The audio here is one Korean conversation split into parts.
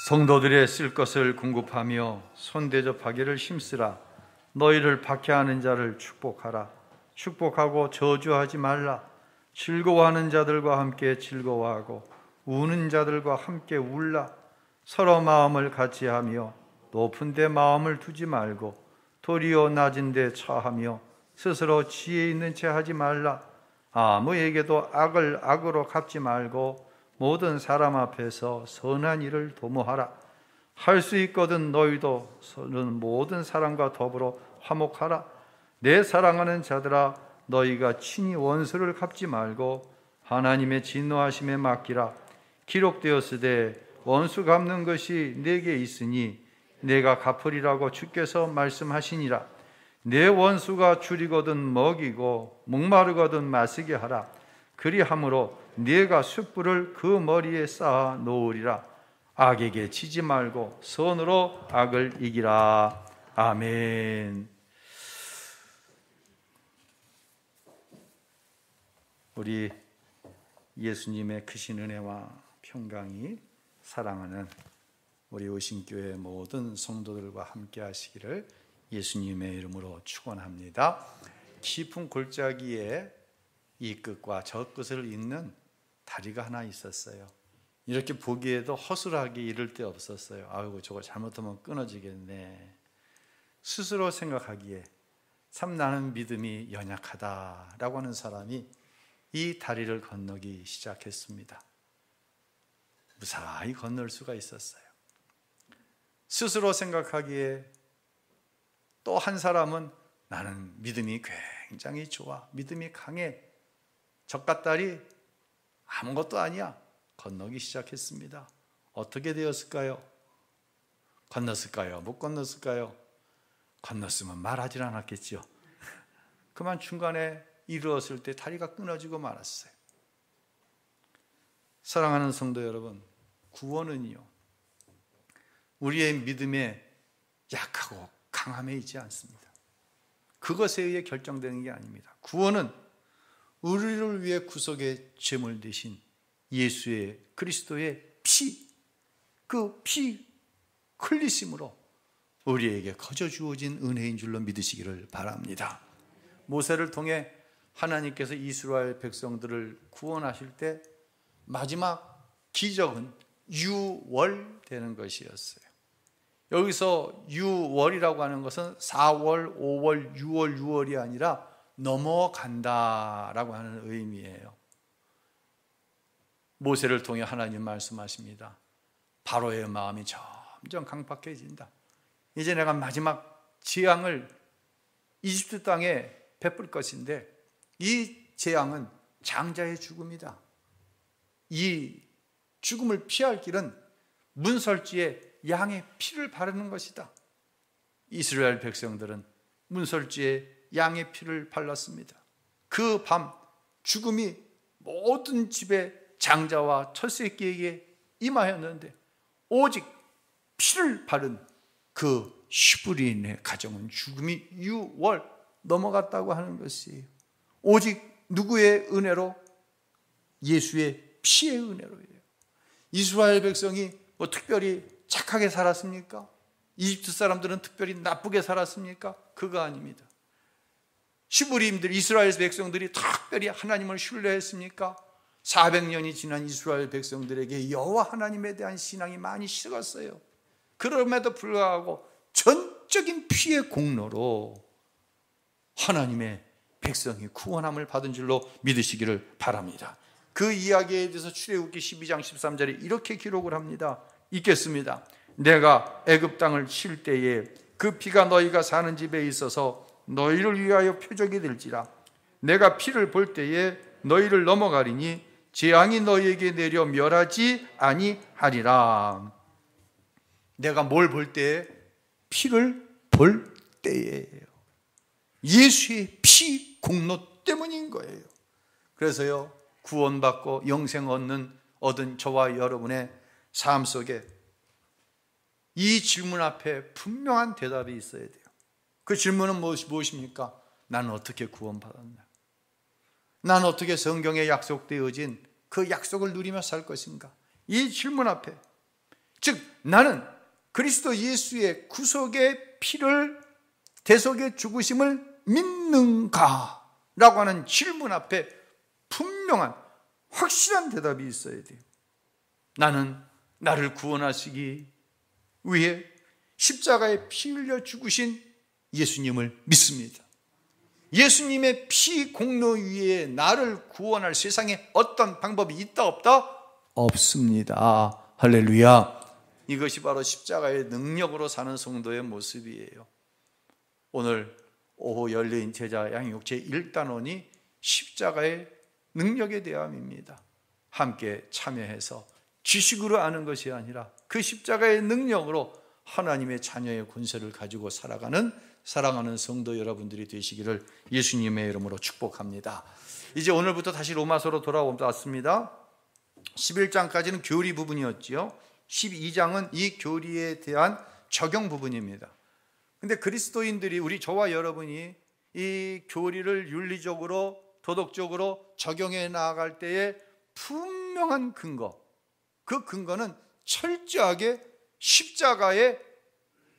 성도들의 쓸 것을 공급하며 손대접하기를 힘쓰라. 너희를 박해하는 자를 축복하라. 축복하고 저주하지 말라. 즐거워하는 자들과 함께 즐거워하고 우는 자들과 함께 울라. 서로 마음을 같이 하며 높은 데 마음을 두지 말고 도리어 낮은 데 처하며 스스로 지혜 있는 채 하지 말라. 아무에게도 악을 악으로 갚지 말고 모든 사람 앞에서 선한 일을 도모하라. 할 수 있거든 너희도 모든 사람과 더불어 화목하라. 내 사랑하는 자들아, 너희가 친히 원수를 갚지 말고 하나님의 진노하심에 맡기라. 기록되었으되 원수 갚는 것이 내게 있으니 내가 갚으리라고 주께서 말씀하시니라. 내 원수가 줄이거든 먹이고 목마르거든 마시게 하라. 그리함으로 네가 숯불을 그 머리에 쌓아 놓으리라. 악에게 치지 말고 선으로 악을 이기라. 아멘. 우리 예수님의 크신 은혜와 평강이 사랑하는 우리 의심교회 모든 성도들과 함께 하시기를 예수님의 이름으로 축원합니다. 깊은 골짜기에 이 끝과 저 끝을 잇는 다리가 하나 있었어요. 이렇게 보기에도 허술하게 이를 데 없었어요. 아이고, 저거 잘못하면 끊어지겠네. 스스로 생각하기에 참 나는 믿음이 연약하다라고 하는 사람이 이 다리를 건너기 시작했습니다. 무사히 건널 수가 있었어요. 스스로 생각하기에 또 한 사람은 나는 믿음이 굉장히 좋아, 믿음이 강해, 저깟 다리 아무것도 아니야, 건너기 시작했습니다. 어떻게 되었을까요? 건넜을까요? 못 건넜을까요? 건넜으면 말하질 않았겠죠. 그만 중간에 이르렀을 때 다리가 끊어지고 말았어요. 사랑하는 성도 여러분, 구원은요, 우리의 믿음의 약하고 강함에 있지 않습니다. 그것에 의해 결정되는 게 아닙니다. 구원은 우리를 위해 구속의 제물 되신 예수의 그리스도의 피, 그 피 흘리심으로 우리에게 거저 주어진 은혜인 줄로 믿으시기를 바랍니다. 모세를 통해 하나님께서 이스라엘 백성들을 구원하실 때 마지막 기적은 유월되는 것이었어요. 여기서 유월이라고 하는 것은 4월, 5월, 6월, 6월이 아니라 넘어간다라고 하는 의미예요. 모세를 통해 하나님 말씀하십니다. 바로의 마음이 점점 강팍해진다. 이제 내가 마지막 재앙을 이집트 땅에 베풀 것인데 이 재앙은 장자의 죽음이다. 이 죽음을 피할 길은 문설주에 양의 피를 바르는 것이다. 이스라엘 백성들은 문설주에 양의 피를 발랐습니다. 그 밤 죽음이 모든 집의 장자와 첫새끼에게 임하였는데 오직 피를 바른 그 슈브린의 가정은 죽음이 6월 넘어갔다고 하는 것이에요. 오직 누구의 은혜로? 예수의 피의 은혜로예요. 이스라엘 백성이 뭐 특별히 착하게 살았습니까? 이집트 사람들은 특별히 나쁘게 살았습니까? 그거 아닙니다. 시브림들, 이스라엘 백성들이 특별히 하나님을 신뢰했습니까? 400년이 지난 이스라엘 백성들에게 여호와 하나님에 대한 신앙이 많이 식었어요. 그럼에도 불구하고 전적인 피의 공로로 하나님의 백성이 구원함을 받은 줄로 믿으시기를 바랍니다. 그 이야기에 대해서 출애굽기 12장 13절에 이렇게 기록을 합니다. 읽겠습니다. 내가 애굽 땅을 칠 때에 그 피가 너희가 사는 집에 있어서 너희를 위하여 표적이 될지라. 내가 피를 볼 때에 너희를 넘어가리니 재앙이 너희에게 내려 멸하지 아니하리라. 내가 뭘 볼 때에? 피를 볼 때예요. 예수의 피 공로 때문인 거예요. 그래서요, 구원받고 영생 얻은 저와 여러분의 삶 속에 이 질문 앞에 분명한 대답이 있어야 돼요. 그 질문은 무엇입니까? 나는 어떻게 구원받았나? 나는 어떻게 성경에 약속되어진 그 약속을 누리며 살 것인가? 이 질문 앞에 즉 나는 그리스도 예수의 구속의 피를, 대속의 죽으심을 믿는가? 라고 하는 질문 앞에 분명한 확실한 대답이 있어야 돼요. 나는 나를 구원하시기 위해 십자가에 피 흘려 죽으신 예수님을 믿습니다. 예수님의 피 공로 위에 나를 구원할 세상에 어떤 방법이 있다 없다? 없습니다. 할렐루야. 이것이 바로 십자가의 능력으로 사는 성도의 모습이에요. 오늘 오후 열린 제자 양육 제1단원이 십자가의 능력에 대함입니다. 함께 참여해서 지식으로 아는 것이 아니라 그 십자가의 능력으로 하나님의 자녀의 권세를 가지고 살아가는 사랑하는 성도 여러분들이 되시기를 예수님의 이름으로 축복합니다. 이제 오늘부터 다시 로마서로 돌아왔습니다. 11장까지는 교리 부분이었지요. 12장은 이 교리에 대한 적용 부분입니다. 근데 그리스도인들이, 우리 저와 여러분이 이 교리를 윤리적으로 도덕적으로 적용해 나아갈 때에 분명한 근거, 그 근거는 철저하게 십자가의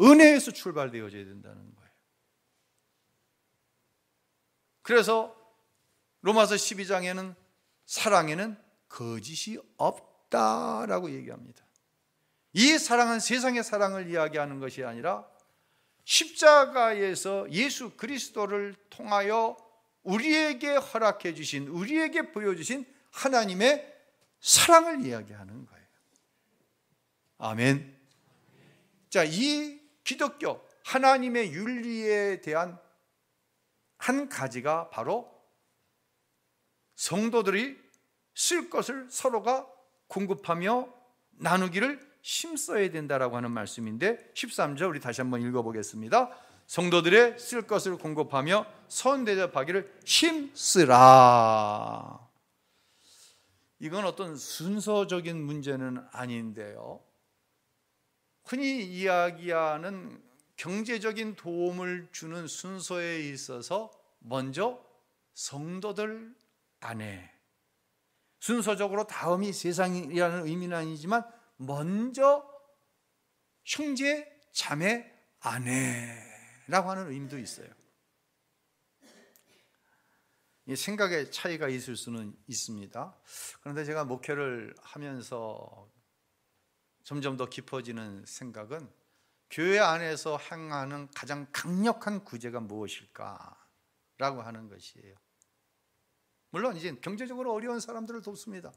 은혜에서 출발되어져야 된다는 거예요. 그래서 로마서 12장에는 사랑에는 거짓이 없다라고 얘기합니다. 이 사랑은 세상의 사랑을 이야기하는 것이 아니라 십자가에서 예수 그리스도를 통하여 우리에게 허락해 주신, 우리에게 보여주신 하나님의 사랑을 이야기하는 거예요. 아멘. 자, 이 기독교 하나님의 윤리에 대한 한 가지가 바로 성도들이 쓸 것을 서로가 공급하며 나누기를 힘써야 된다라고 하는 말씀인데, 13절 우리 다시 한번 읽어보겠습니다. 성도들의 쓸 것을 공급하며 선 대접하기를 힘쓰라. 이건 어떤 순서적인 문제는 아닌데요, 흔히 이야기하는 경제적인 도움을 주는 순서에 있어서 먼저 성도들 안에, 순서적으로 다음이 세상이라는 의미는 아니지만 먼저 형제 자매 아내라고 하는 의미도 있어요. 생각의 차이가 있을 수는 있습니다. 그런데 제가 목회를 하면서 점점 더 깊어지는 생각은 교회 안에서 행하는 가장 강력한 구제가 무엇일까라고 하는 것이에요. 물론 이제 경제적으로 어려운 사람들을 돕습니다.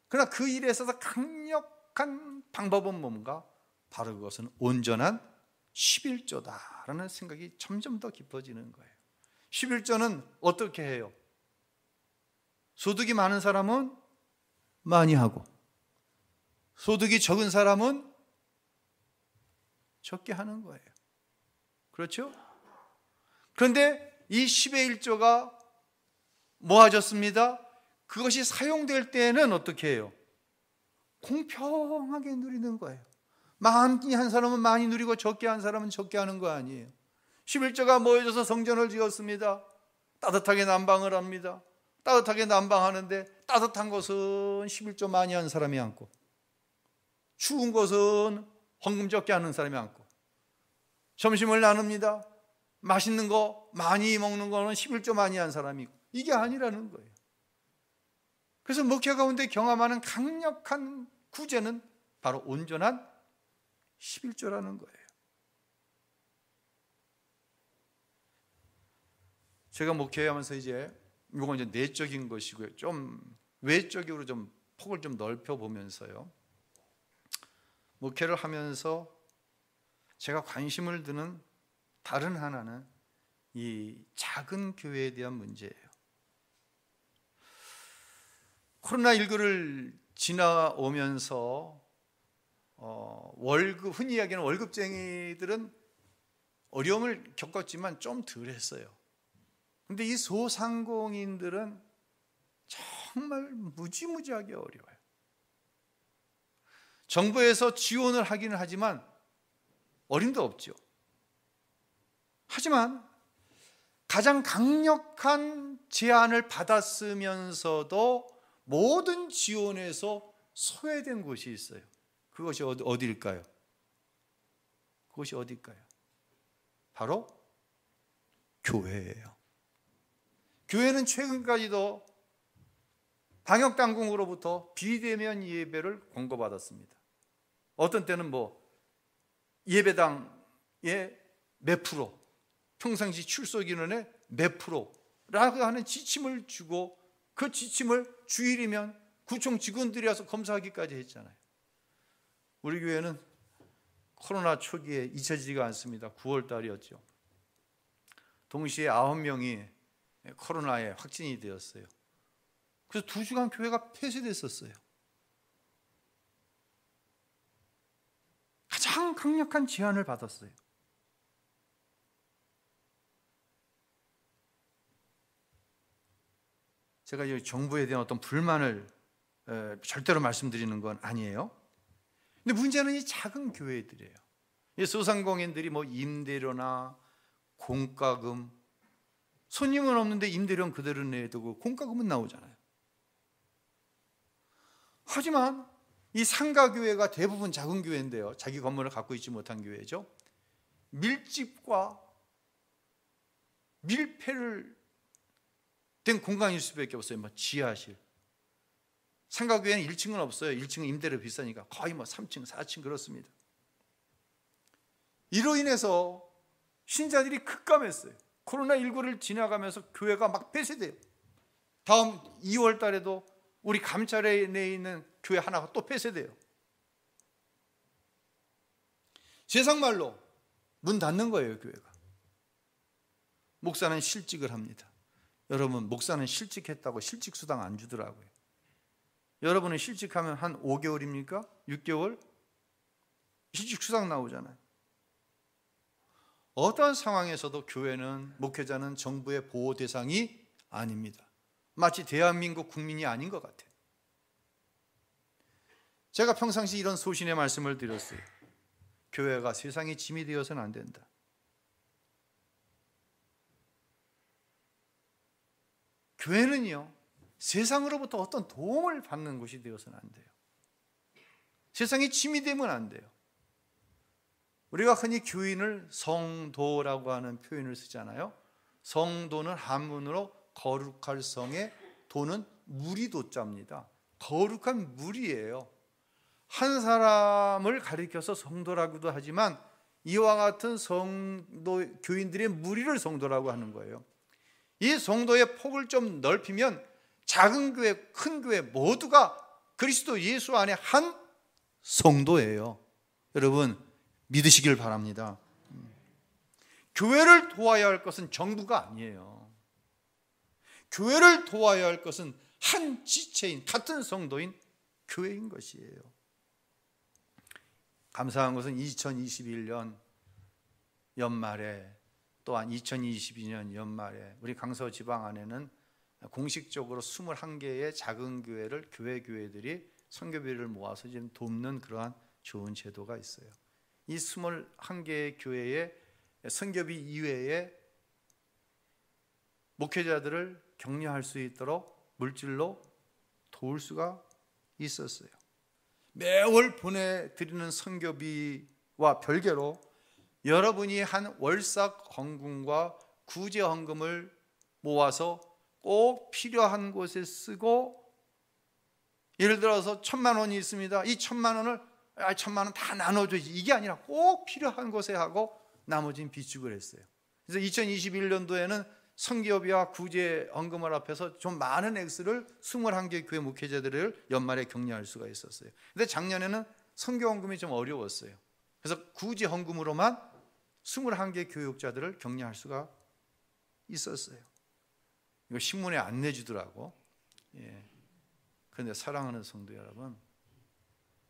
그러나 그 일에 있어서 강력한 방법은 뭔가? 바로 그것은 온전한 11조다라는 생각이 점점 더 깊어지는 거예요. 11조는 어떻게 해요? 소득이 많은 사람은 많이 하고 소득이 적은 사람은 적게 하는 거예요. 그렇죠? 그런데 이 10의 1조가 모아졌습니다. 그것이 사용될 때에는 어떻게 해요? 공평하게 누리는 거예요. 많이 한 사람은 많이 누리고 적게 한 사람은 적게 하는 거 아니에요. 11조가 모여져서 성전을 지었습니다. 따뜻하게 난방을 합니다. 따뜻하게 난방하는데 따뜻한 것은 11조 많이 한 사람이 앉고, 추운 것은 헌금 적게 하는 사람이 앉고, 점심을 나눕니다. 맛있는 거 많이 먹는 거는 11조 많이 한 사람이 있고, 이게 아니라는 거예요. 그래서 목회 가운데 경험하는 강력한 구제는 바로 온전한 11조라는 거예요. 제가 목회하면서 이제 이건 이제 내적인 것이고요, 좀 외적으로 좀 폭을 좀 넓혀 보면서요, 목회를 하면서 제가 관심을 두는 다른 하나는 이 작은 교회에 대한 문제예요. 코로나19를 지나오면서 월급, 흔히 이야기하는 월급쟁이들은 어려움을 겪었지만 좀 덜했어요. 그런데 이 소상공인들은 정말 무지무지하게 어려워요. 정부에서 지원을 하기는 하지만 어림도 없죠. 하지만 가장 강력한 제안을 받았으면서도 모든 지원에서 소외된 곳이 있어요. 그것이 어디일까요? 그것이 어디일까요? 바로 교회예요. 교회는 최근까지도 방역당국으로부터 비대면 예배를 권고받았습니다. 어떤 때는 예배당의 몇 프로, 평상시 출석 인원의 몇 프로라고 하는 지침을 주고 그 지침을 주일이면 구청 직원들이 와서 검사하기까지 했잖아요. 우리 교회는 코로나 초기에 잊혀지지가 않습니다. 9월 달이었죠. 동시에 9명이 코로나에 확진이 되었어요. 그래서 2주간 교회가 폐쇄됐었어요. 가장 강력한 제한을 받았어요. 제가 정부에 대한 어떤 불만을 절대로 말씀드리는 건 아니에요. 근데 문제는 이 작은 교회들이에요. 이 소상공인들이 임대료나 공과금, 손님은 없는데 임대료는 그대로 내두고 공과금은 나오잖아요. 하지만 이 상가교회가 대부분 작은 교회인데요, 자기 건물을 갖고 있지 못한 교회죠. 밀집과 밀폐를 된 공간일 수밖에 없어요. 지하실. 상가교회는 1층은 없어요. 1층은 임대료 비싸니까 거의 3층, 4층 그렇습니다. 이로 인해서 신자들이 급감했어요. 코로나19를 지나가면서 교회가 막 폐쇄돼요. 다음 2월 달에도 우리 감찰에 내에 있는 교회 하나가 또 폐쇄돼요. 세상말로 문 닫는 거예요, 교회가. 목사는 실직을 합니다. 여러분, 목사는 실직했다고 실직수당 안 주더라고요. 여러분은 실직하면 한 5개월입니까? 6개월? 실직수당 나오잖아요. 어떠한 상황에서도 교회는, 목회자는 정부의 보호 대상이 아닙니다. 마치 대한민국 국민이 아닌 것 같아요. 제가 평상시 이런 소신의 말씀을 드렸어요. 교회가 세상의 짐이 되어서는 안 된다. 교회는요, 세상으로부터 어떤 도움을 받는 곳이 되어서는 안 돼요. 세상의 짐이 되면 안 돼요. 우리가 흔히 교인을 성도라고 하는 표현을 쓰잖아요. 성도는 한문으로 거룩할 성에, 도는 무리도자입니다. 거룩한 무리예요. 한 사람을 가리켜서 성도라고도 하지만 이와 같은 성도 교인들의 무리를 성도라고 하는 거예요. 이 성도의 폭을 좀 넓히면 작은 교회, 큰 교회 모두가 그리스도 예수 안에 한 성도예요. 여러분, 믿으시길 바랍니다. 교회를 도와야 할 것은 정부가 아니에요. 교회를 도와야 할 것은 한 지체인, 같은 성도인 교회인 것이에요. 감사한 것은 2021년 연말에, 또한 2022년 연말에 우리 강서 지방 안에는 공식적으로 21개의 작은 교회를, 교회들이 선교비를 모아서 지금 돕는 그러한 좋은 제도가 있어요. 이 21개의 교회의 선교비 이외에 목회자들을 격려할 수 있도록 물질로 도울 수가 있었어요. 매월 보내드리는 선교비와 별개로 여러분이 한 월삭 헌금과 구제 헌금을 모아서 꼭 필요한 곳에 쓰고, 예를 들어서 1,000만 원이 있습니다. 이 1,000만 원을 1,000만 원 다 나눠줘야지, 이게 아니라 꼭 필요한 곳에 하고 나머지는 비축을 했어요. 그래서 2021년도에는 선교비와 구제 헌금을 합해서 좀 많은 액수를 21개 교회 목회자들을 연말에 격려할 수가 있었어요. 근데 작년에는 선교 헌금이 좀 어려웠어요. 그래서 구제 헌금으로만 21개 교육자들을 격려할 수가 있었어요. 이거 신문에 안 내주더라고. 그런데 사랑하는 성도 여러분,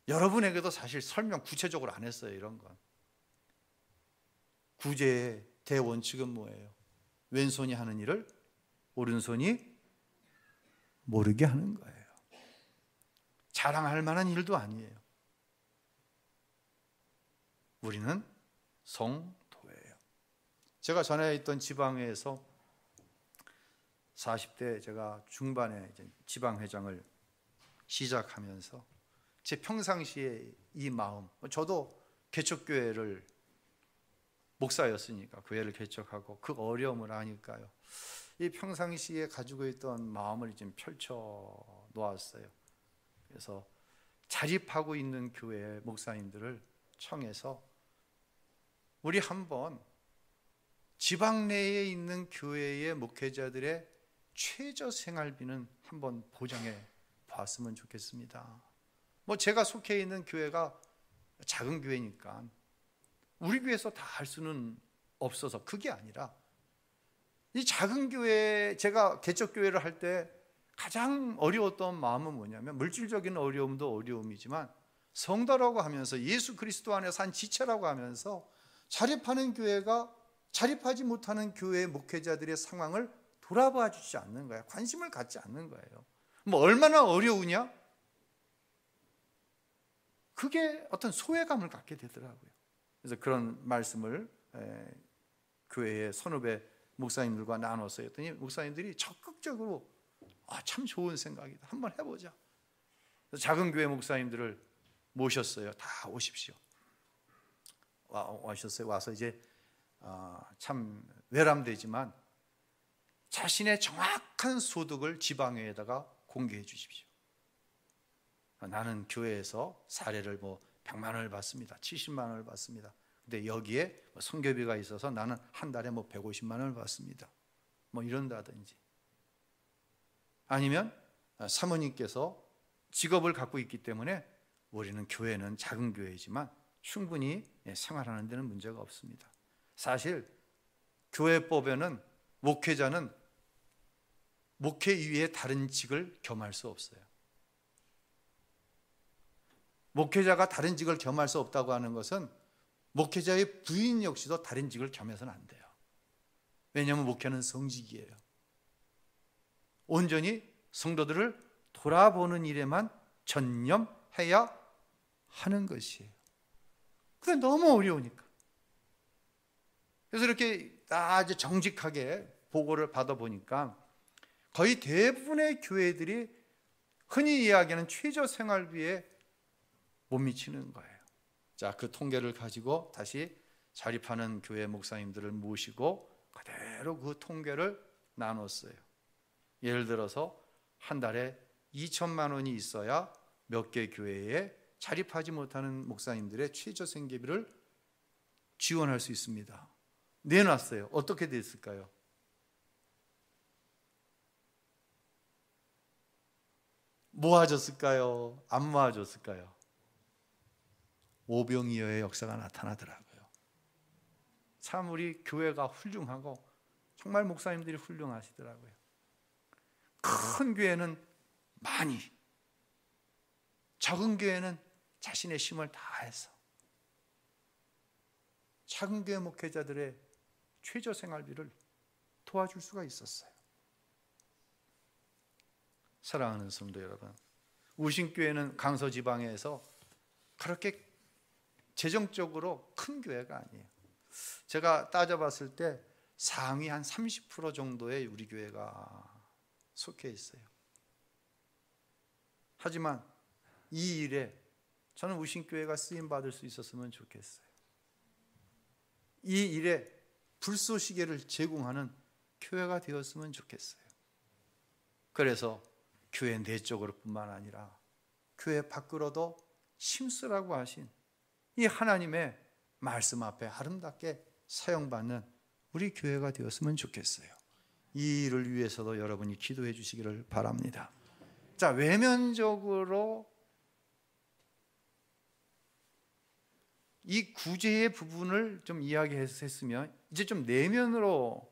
여러분에게도 사실 설명 구체적으로 안 했어요. 이런 건. 구제의 대원칙은 뭐예요? 왼손이 하는 일을 오른손이 모르게 하는 거예요. 자랑할 만한 일도 아니에요. 우리는 성도예요. 제가 전에 있던 지방회에서 40대 제가 중반에 이제 지방회장을 시작하면서 제 평상시에 이 마음, 저도 개척교회를 목사였으니까 교회를 개척하고 그 어려움을 아니까요. 이 평상시에 가지고 있던 마음을 좀 펼쳐 놓았어요. 그래서 자립하고 있는 교회 목사님들을 청해서 우리 한번 지방 내에 있는 교회의 목회자들의 최저 생활비는 한번 보장해 봤으면 좋겠습니다. 제가 속해 있는 교회가 작은 교회니까 우리 교회에서 다 할 수는 없어서 그게 아니라 이 작은 교회, 제가 개척교회를 할 때 가장 어려웠던 마음은 뭐냐면 물질적인 어려움도 어려움이지만 성도라고 하면서 예수 그리스도 안에서 한 지체라고 하면서 자립하는 교회가 자립하지 못하는 교회의 목회자들의 상황을 돌아봐 주지 않는 거예요. 관심을 갖지 않는 거예요. 얼마나 어려우냐? 그게 어떤 소외감을 갖게 되더라고요. 그래서 그런 말씀을 교회의 선후배 목사님들과 나눴어요. 했더니 목사님들이 적극적으로 참 좋은 생각이다. 한번 해보자. 작은 교회 목사님들을 모셨어요. 다 오십시오. 와셨어요. 와서 이제 참 외람되지만 자신의 정확한 소득을 지방회에다가 공개해 주십시오. 나는 교회에서 사례를 100만 원을 받습니다. 70만 원을 받습니다. 근데 여기에 선교비가 있어서 나는 한 달에 150만 원을 받습니다. 이런다든지. 아니면 사모님께서 직업을 갖고 있기 때문에 우리는 교회는 작은 교회이지만 충분히 생활하는 데는 문제가 없습니다. 사실 교회법에는 목회자는 목회 이외에 다른 직을 겸할 수 없어요. 목회자가 다른 직을 겸할 수 없다고 하는 것은 목회자의 부인 역시도 다른 직을 겸해서는 안 돼요. 왜냐하면 목회는 성직이에요. 온전히 성도들을 돌아보는 일에만 전념해야 하는 것이에요. 그게 너무 어려우니까. 그래서 이렇게 아주 정직하게 보고를 받아보니까 거의 대부분의 교회들이 흔히 이야기하는 최저 생활비에 못 미치는 거예요. 자, 그 통계를 가지고 다시 자립하는 교회 목사님들을 모시고 그대로 그 통계를 나눴어요. 예를 들어서 한 달에 2천만 원이 있어야 몇 개 교회에 자립하지 못하는 목사님들의 최저 생계비를 지원할 수 있습니다. 내놨어요. 어떻게 됐을까요? 모아졌을까요? 안 모아졌을까요? 오병이어의 역사가 나타나더라고요. 참 우리 교회가 훌륭하고 정말 목사님들이 훌륭하시더라고요. 큰 교회는 많이, 작은 교회는 자신의 힘을 다해서 작은 교회 목회자들의 최저 생활비를 도와줄 수가 있었어요. 사랑하는 성도 여러분, 우신교회는 강서지방에서 그렇게 재정적으로 큰 교회가 아니에요. 제가 따져봤을 때 상위 한 30% 정도의 우리 교회가 속해 있어요. 하지만 이 일에 저는 우신교회가 쓰임받을 수 있었으면 좋겠어요. 이 일에 불쏘시개를 제공하는 교회가 되었으면 좋겠어요. 그래서 교회 내적으로 뿐만 아니라 교회 밖으로도 힘쓰라고 하신 이 하나님의 말씀 앞에 아름답게 사용받는 우리 교회가 되었으면 좋겠어요. 이 일을 위해서도 여러분이 기도해 주시기를 바랍니다. 자, 외면적으로 이 구제의 부분을 좀 이야기했으면 이제 좀 내면으로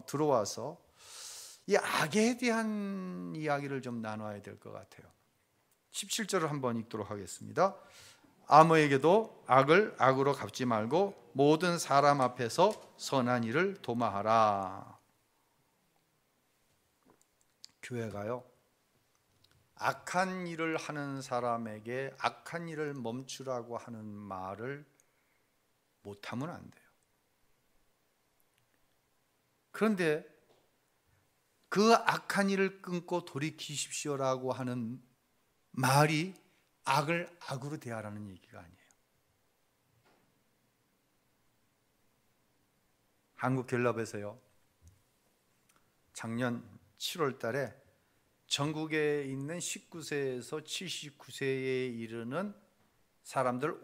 들어와서 이 악에 대한 이야기를 좀 나눠야 될 것 같아요. 17절을 한번 읽도록 하겠습니다. 아무에게도 악을 악으로 갚지 말고 모든 사람 앞에서 선한 일을 도모하라. 교회가요, 악한 일을 하는 사람에게 악한 일을 멈추라고 하는 말을 못하면 안 돼요. 그런데 그 악한 일을 끊고 돌이키십시오라고 하는 말이 악을 악으로 대하라는 얘기가 아니에요. 한국갤럽에서요, 작년 7월 달에 전국에 있는 19세에서 79세에 이르는 사람들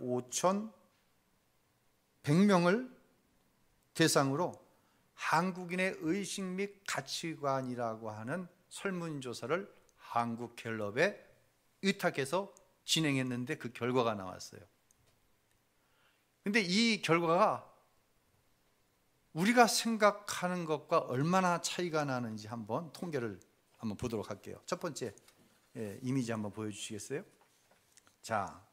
5,100명을 대상으로 한국인의 의식 및 가치관이라고 하는 설문조사를 한국갤럽에 의탁해서 진행했는데 그 결과가 나왔어요. 근데 이 결과가 우리가 생각하는 것과 얼마나 차이가 나는지 한번 통계를 한번 보도록 할게요. 첫 번째 이미지 한번 보여주시겠어요? 자,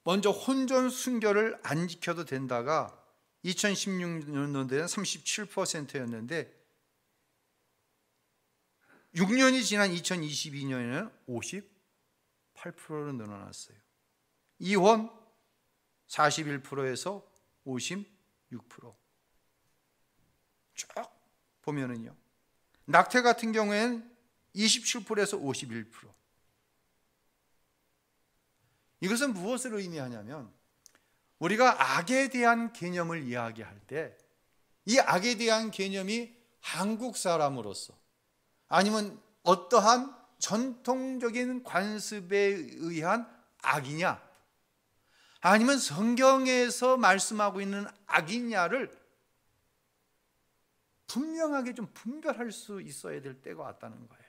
먼저 혼전 순결을 안 지켜도 된다가 2016년도에는 37%였는데 6년이 지난 2022년에는 58%로 늘어났어요. 이혼 41%에서 56%. 쭉 보면은요, 낙태 같은 경우에는 27%에서 51%. 이것은 무엇을 의미하냐면, 우리가 악에 대한 개념을 이야기할 때 이 악에 대한 개념이 한국 사람으로서 아니면 어떠한 전통적인 관습에 의한 악이냐, 아니면 성경에서 말씀하고 있는 악이냐를 분명하게 좀 분별할 수 있어야 될 때가 왔다는 거예요.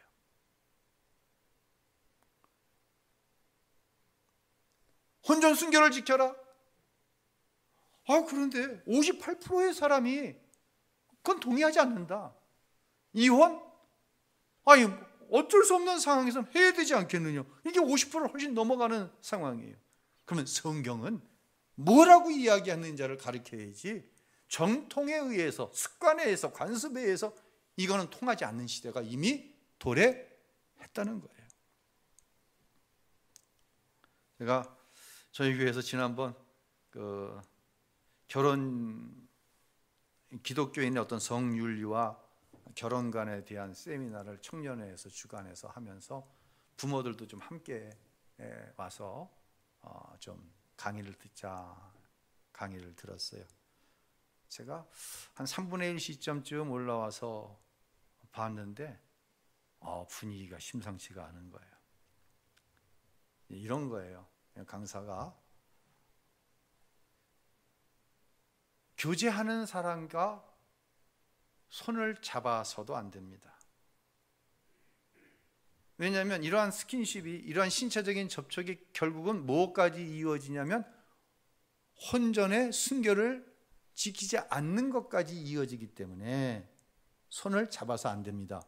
혼전 순결을 지켜라. 그런데 58%의 사람이 그건 동의하지 않는다. 이혼? 어쩔 수 없는 상황에서 해야 되지 않겠느냐. 이게 50%를 훨씬 넘어가는 상황이에요. 그러면 성경은 뭐라고 이야기하는지를 가르쳐야지, 정통에 의해서, 습관에 의해서, 관습에 의해서 이거는 통하지 않는 시대가 이미 도래했다는 거예요. 제가 저희 교회에서 지난번 기독교인의 어떤 성윤리와 결혼관에 대한 세미나를 청년회에서 주관해서 하면서 부모들도 좀 함께 와서 좀 강의를 들었어요. 제가 한 3분의 1 시점쯤 올라와서 봤는데 분위기가 심상치가 않은 거예요. 이런 거예요. 강사가 교제하는 사람과 손을 잡아서도 안 됩니다. 왜냐하면 이러한 스킨십이, 이러한 신체적인 접촉이 결국은 무엇까지 이어지냐면 혼전의 순결을 지키지 않는 것까지 이어지기 때문에 손을 잡아서 안 됩니다.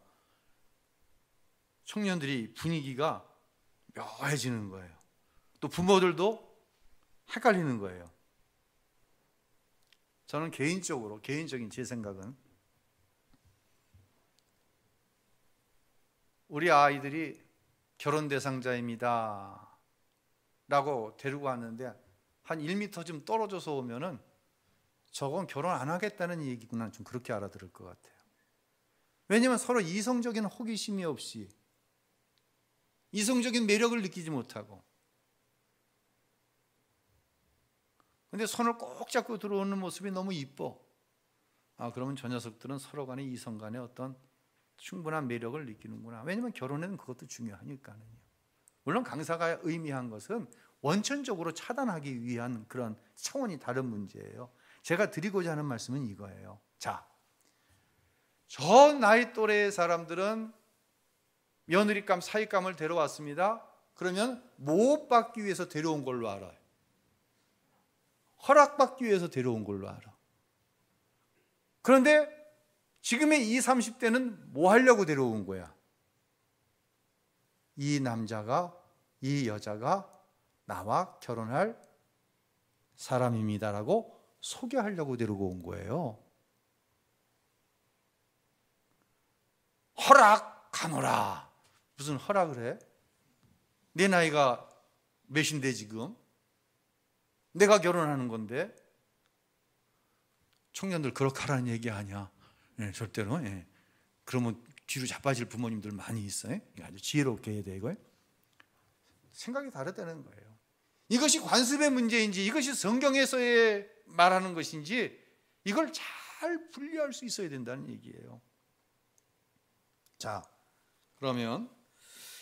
청년들이 분위기가 묘해지는 거예요. 또 부모들도 헷갈리는 거예요. 저는 개인적인 제 생각은, 우리 아이들이 결혼 대상자입니다 라고 데리고 왔는데 한 1m 좀 떨어져서 오면은 저건 결혼 안 하겠다는 얘기구나, 좀 그렇게 알아들을 것 같아요. 왜냐하면 서로 이성적인 호기심이 없이, 이성적인 매력을 느끼지 못하고, 근데 손을 꼭 잡고 들어오는 모습이 너무 이뻐. 그러면 저 녀석들은 서로 간의 이성 간의 어떤 충분한 매력을 느끼는구나. 왜냐하면 결혼에는 그것도 중요하니까요. 물론 강사가 의미한 것은 원천적으로 차단하기 위한 그런 차원이 다른 문제예요. 제가 드리고자 하는 말씀은 이거예요. 자, 저 나이 또래의 사람들은 며느리감, 사위감을 데려왔습니다. 그러면 못 받기 위해서 데려온 걸로 알아요. 허락받기 위해서 데려온 걸로 알아. 그런데 지금의 20, 30대는 뭐 하려고 데려온 거야? 이 남자가, 이 여자가 나와 결혼할 사람입니다라고 소개하려고 데리고 온 거예요. 허락하노라. 무슨 허락을 해? 내 나이가 몇인데 지금? 내가 결혼하는 건데. 청년들 그렇게 하라는 얘기 아니야. 절대로. 그러면 뒤로 자빠질 부모님들 많이 있어요. 아주 지혜롭게 해야 돼 이거요. 생각이 다르다는 거예요. 이것이 관습의 문제인지 이것이 성경에서의 말하는 것인지 이걸 잘 분리할 수 있어야 된다는 얘기예요. 자, 그러면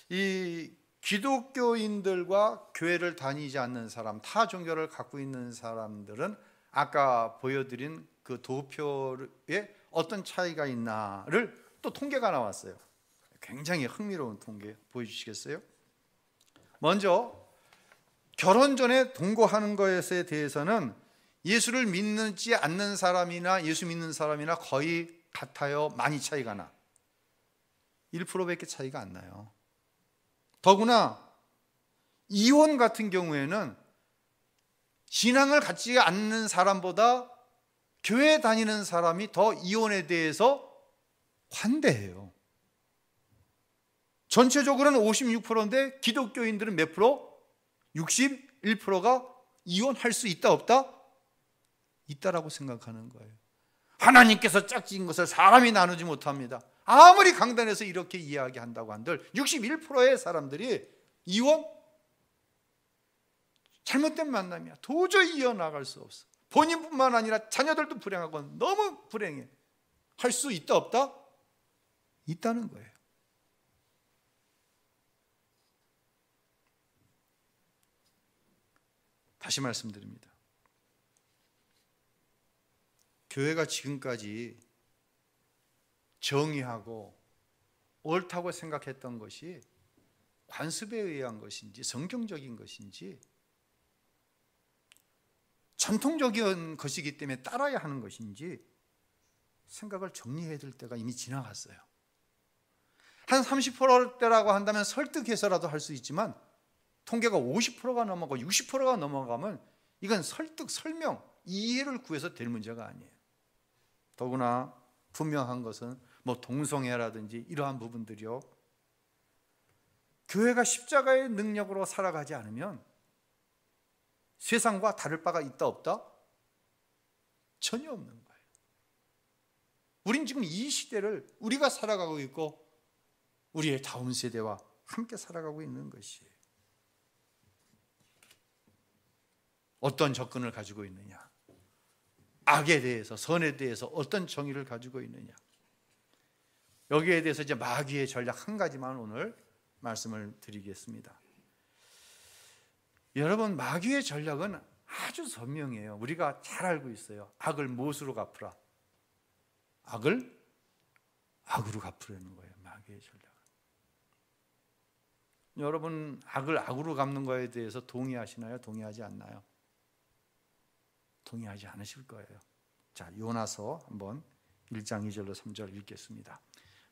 이 기독교인들과 교회를 다니지 않는 사람, 타 종교를 갖고 있는 사람들은 아까 보여드린 그 도표에 어떤 차이가 있나를 또 통계가 나왔어요. 굉장히 흥미로운 통계 보여주시겠어요? 먼저 결혼 전에 동거하는 것에 대해서는 예수를 믿지 않는 사람이나 예수 믿는 사람이나 거의 같아요. 많이 차이가 나. 1%밖에 차이가 안 나요. 더구나 이혼 같은 경우에는 신앙을 갖지 않는 사람보다 교회 다니는 사람이 더 이혼에 대해서 관대해요. 전체적으로는 56%인데 기독교인들은 몇 프로? 61%가 이혼할 수 있다 없다? 있다라고 생각하는 거예요. 하나님께서 짝지은 것을 사람이 나누지 못합니다. 아무리 강단에서 이렇게 이야기한다고 한들 61%의 사람들이 이혼, 잘못된 만남이야. 도저히 이어나갈 수 없어. 본인뿐만 아니라 자녀들도 불행하고 너무 불행해. 할 수 있다 없다? 있다는 거예요. 다시 말씀드립니다. 교회가 지금까지 정의하고 옳다고 생각했던 것이 관습에 의한 것인지 성경적인 것인지 전통적인 것이기 때문에 따라야 하는 것인지 생각을 정리해야 될 때가 이미 지나갔어요. 한 30%대라고 한다면 설득해서라도 할 수 있지만 통계가 50%가 넘어가고 60%가 넘어가면 이건 설득, 설명, 이해를 구해서 될 문제가 아니에요. 더구나 분명한 것은 뭐 동성애라든지 이러한 부분들이요, 교회가 십자가의 능력으로 살아가지 않으면 세상과 다를 바가 있다 없다? 전혀 없는 거예요. 우린 지금 이 시대를 우리가 살아가고 있고 우리의 다음 세대와 함께 살아가고 있는 것이에요. 어떤 접근을 가지고 있느냐, 악에 대해서, 선에 대해서 어떤 정의를 가지고 있느냐, 여기에 대해서 이제 마귀의 전략 한 가지만 오늘 말씀을 드리겠습니다. 여러분, 마귀의 전략은 아주 선명해요. 우리가 잘 알고 있어요. 악을 무엇으로 갚으라? 악을 악으로 갚으라는 거예요. 마귀의 전략은. 여러분, 악을 악으로 갚는 거에 대해서 동의하시나요? 동의하지 않나요? 동의하지 않으실 거예요. 자, 요나서 한번 1장 2절로 3절 읽겠습니다.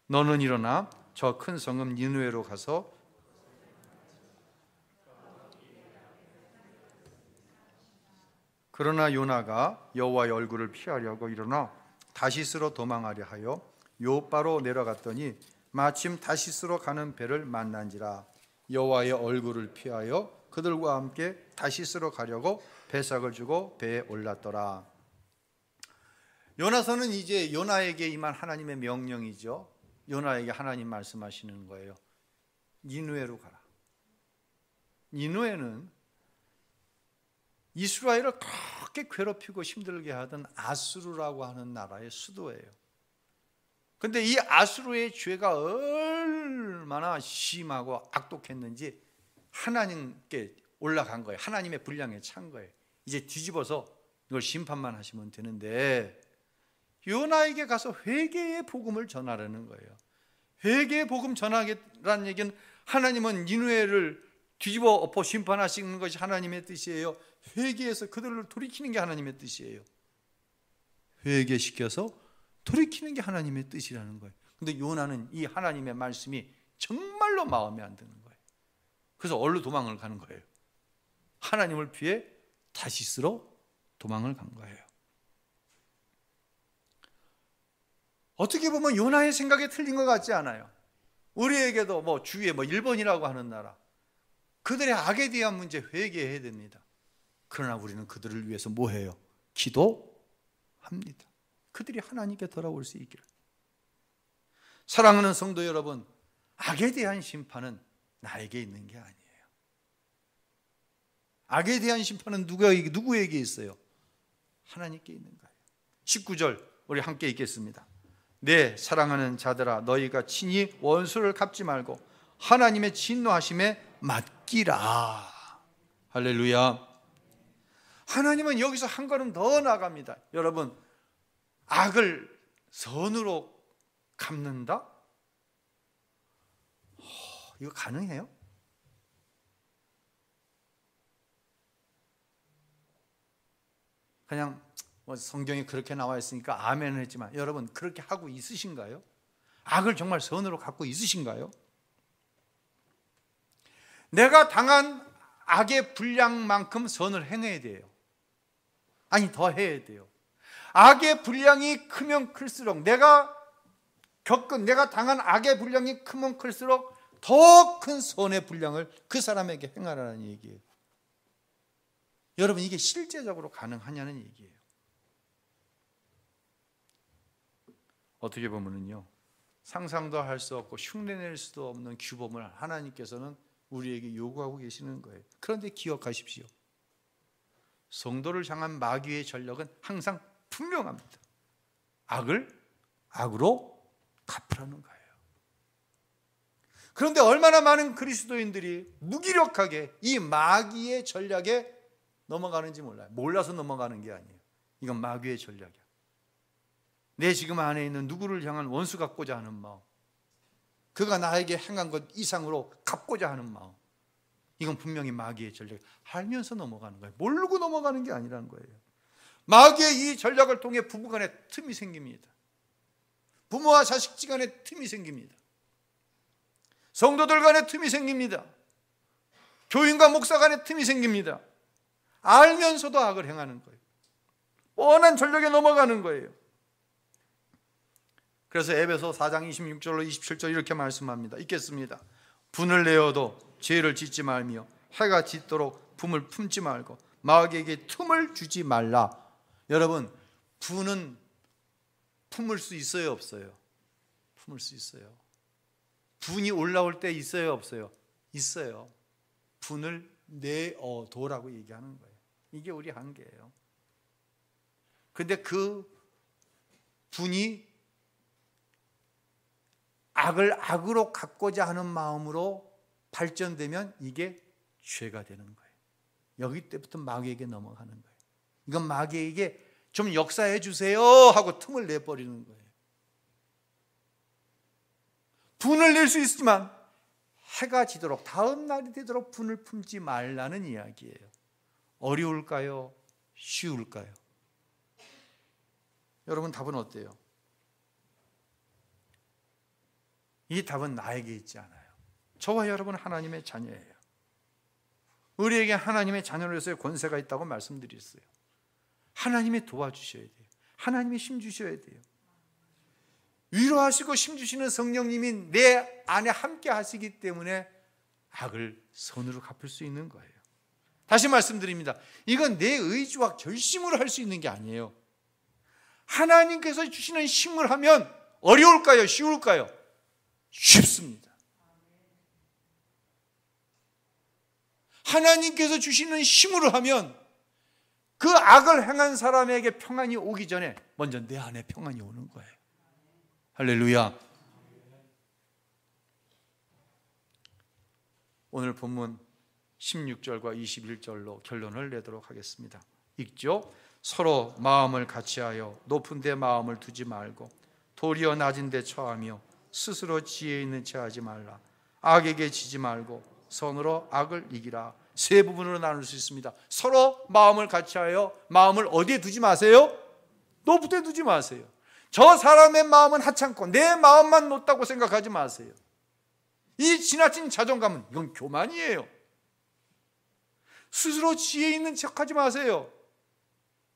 너는 일어나 저 큰 성읍 니느웨로 가서 그러나 요나가 여호와의 얼굴을 피하려고 일어나 다시스로 도망하려 하여 요바로 내려갔더니 마침 다시스로 가는 배를 만난지라. 여호와의 얼굴을 피하여 그들과 함께 다시스로 가려고 배삭을 주고 배에 올랐더라. 요나서는 이제 요나에게 임한 하나님의 명령이죠. 요나에게 하나님 말씀하시는 거예요. 니느웨로 가라. 니느웨는 이스라엘을 그렇게 괴롭히고 힘들게 하던 아수르라고 하는 나라의 수도예요. 그런데 이 아수르의 죄가 얼마나 심하고 악독했는지 하나님께 올라간 거예요. 하나님의 분량에 찬 거예요. 이제 뒤집어서 이걸 심판만 하시면 되는데 요나에게 가서 회개의 복음을 전하라는 거예요. 회개의 복음 전하겠다는 얘기는 하나님은 니느웨를 뒤집어 엎어 심판하시는 것이 하나님의 뜻이에요. 회개해서 그들을 돌이키는 게 하나님의 뜻이에요. 회개시켜서 돌이키는 게 하나님의 뜻이라는 거예요. 근데 요나는 이 하나님의 말씀이 정말로 마음에 안 드는 거예요. 그래서 어디로 도망을 가는 거예요? 하나님을 피해 다시스로 도망을 간 거예요. 어떻게 보면 요나의 생각에 틀린 것 같지 않아요. 우리에게도 뭐 주위에 뭐 일본이라고 하는 나라, 그들의 악에 대한 문제 회개해야 됩니다. 그러나 우리는 그들을 위해서 뭐 해요? 기도합니다. 그들이 하나님께 돌아올 수 있기를. 사랑하는 성도 여러분, 악에 대한 심판은 나에게 있는 게 아니에요. 악에 대한 심판은 누구에게 있어요? 하나님께 있는 거예요. 19절 우리 함께 읽겠습니다. 내 사랑하는 자들아, 너희가 친히 원수를 갚지 말고 하나님의 진노하심에 맡기라. 할렐루야. 하나님은 여기서 한 걸음 더 나아갑니다. 여러분, 악을 선으로 갚는다? 이거 가능해요? 그냥 성경에 그렇게 나와 있으니까 아멘을 했지만 여러분, 그렇게 하고 있으신가요? 악을 정말 선으로 갖고 있으신가요? 내가 당한 악의 분량만큼 선을 행해야 돼요. 아니, 더 해야 돼요. 악의 분량이 크면 클수록, 내가 당한 악의 분량이 크면 클수록 더 큰 선의 분량을 그 사람에게 행하라는 얘기예요. 여러분, 이게 실제적으로 가능하냐는 얘기예요. 어떻게 보면은요, 상상도 할 수 없고 흉내낼 수도 없는 규범을 하나님께서는 우리에게 요구하고 계시는 거예요. 그런데 기억하십시오. 성도를 향한 마귀의 전략은 항상 분명합니다. 악을 악으로 갚으라는 거예요. 그런데 얼마나 많은 그리스도인들이 무기력하게 이 마귀의 전략에 넘어가는지 몰라요. 몰라서 넘어가는 게 아니에요. 이건 마귀의 전략이야. 내 지금 안에 있는 누구를 향한 원수 갚고자 하는 마음, 그가 나에게 행한 것 이상으로 갚고자 하는 마음, 이건 분명히 마귀의 전략. 알면서 넘어가는 거예요. 모르고 넘어가는 게 아니라는 거예요. 마귀의 이 전략을 통해 부부간에 틈이 생깁니다. 부모와 자식 간에 틈이 생깁니다. 성도들 간에 틈이 생깁니다. 교인과 목사 간에 틈이 생깁니다. 알면서도 악을 행하는 거예요. 뻔한 전략에 넘어가는 거예요. 그래서 에베소 4장 26절로 27절 이렇게 말씀합니다. 읽겠습니다. 분을 내어도 죄를 짓지 말며 해가 짙도록 품을 품지 말고 마귀에게 틈을 주지 말라. 여러분, 분은 품을 수 있어요, 없어요? 품을 수 있어요. 분이 올라올 때 있어요, 없어요? 있어요. 분을 내어도라고 얘기하는 거예요. 이게 우리 한계예요. 근데 그 분이 악을 악으로 갚고자 하는 마음으로 발전되면 이게 죄가 되는 거예요. 여기 때부터 마귀에게 넘어가는 거예요. 이건 마귀에게 좀 역사해 주세요 하고 틈을 내버리는 거예요. 분을 낼 수 있지만 해가 지도록, 다음 날이 되도록 분을 품지 말라는 이야기예요. 어려울까요? 쉬울까요? 여러분, 답은 어때요? 이 답은 나에게 있지 않아요. 저와 여러분은 하나님의 자녀예요. 우리에게 하나님의 자녀로서의 권세가 있다고 말씀드렸어요. 하나님이 도와주셔야 돼요. 하나님이 힘주셔야 돼요. 위로하시고 힘주시는 성령님이 내 안에 함께 하시기 때문에 악을 선으로 갚을 수 있는 거예요. 다시 말씀드립니다. 이건 내 의지와 결심으로 할 수 있는 게 아니에요. 하나님께서 주시는 힘을 하면 어려울까요? 쉬울까요? 쉽습니다. 하나님께서 주시는 힘으로 하면 그 악을 행한 사람에게 평안이 오기 전에 먼저 내 안에 평안이 오는 거예요. 할렐루야. 오늘 본문 16절과 21절로 결론을 내도록 하겠습니다. 읽죠. 서로 마음을 같이하여 높은 데 마음을 두지 말고 도리어 낮은 데 처하며 스스로 지혜 있는 채 하지 말라. 악에게 지지 말고 선으로 악을 이기라. 세 부분으로 나눌 수 있습니다. 서로 마음을 같이하여, 마음을 어디에 두지 마세요? 높은 데 두지 마세요. 저 사람의 마음은 하찮고 내 마음만 높다고 생각하지 마세요. 이 지나친 자존감은 이건 교만이에요. 스스로 지혜 있는 척하지 마세요.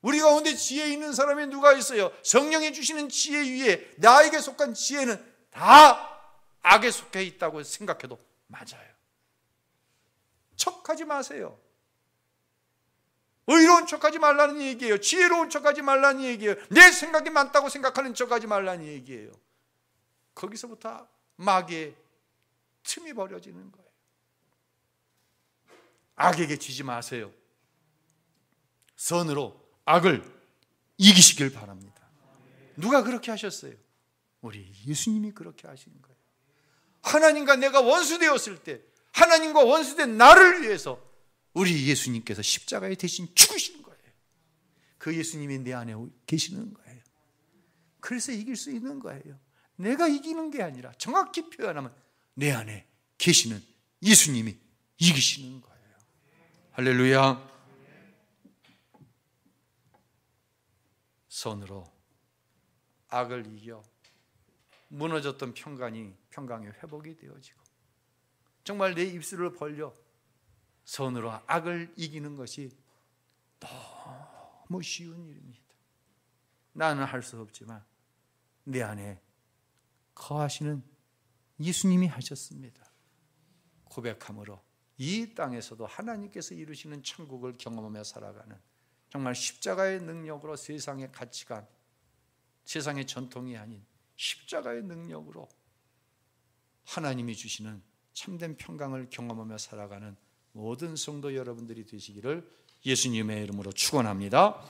우리 가운데 지혜 있는 사람이 누가 있어요? 성령이 주시는 지혜 위에 나에게 속한 지혜는 다 악에 속해 있다고 생각해도 맞아요. 척하지 마세요. 의로운 척하지 말라는 얘기예요. 지혜로운 척하지 말라는 얘기예요. 내 생각이 많다고 생각하는 척하지 말라는 얘기예요. 거기서부터 마귀의 틈이 벌어지는 거예요. 악에게 지지 마세요. 선으로 악을 이기시길 바랍니다. 누가 그렇게 하셨어요? 우리 예수님이 그렇게 하시는 거예요. 하나님과 내가 원수되었을 때 하나님과 원수된 나를 위해서 우리 예수님께서 십자가에 대신 죽으시는 거예요. 그 예수님이 내 안에 계시는 거예요. 그래서 이길 수 있는 거예요. 내가 이기는 게 아니라 정확히 표현하면 내 안에 계시는 예수님이 이기시는 거예요. 할렐루야. 선으로 악을 이겨 무너졌던 평강이 회복이 되어지고 정말 내 입술을 벌려 선으로 악을 이기는 것이 너무 쉬운 일입니다. 나는 할 수 없지만 내 안에 거하시는 예수님이 하셨습니다. 고백함으로 이 땅에서도 하나님께서 이루시는 천국을 경험하며 살아가는 정말 십자가의 능력으로 세상의 가치관, 세상의 전통이 아닌 십자가의 능력으로 하나님이 주시는 참된 평강을 경험하며 살아가는 모든 성도 여러분들이 되시기를 예수님의 이름으로 축원합니다.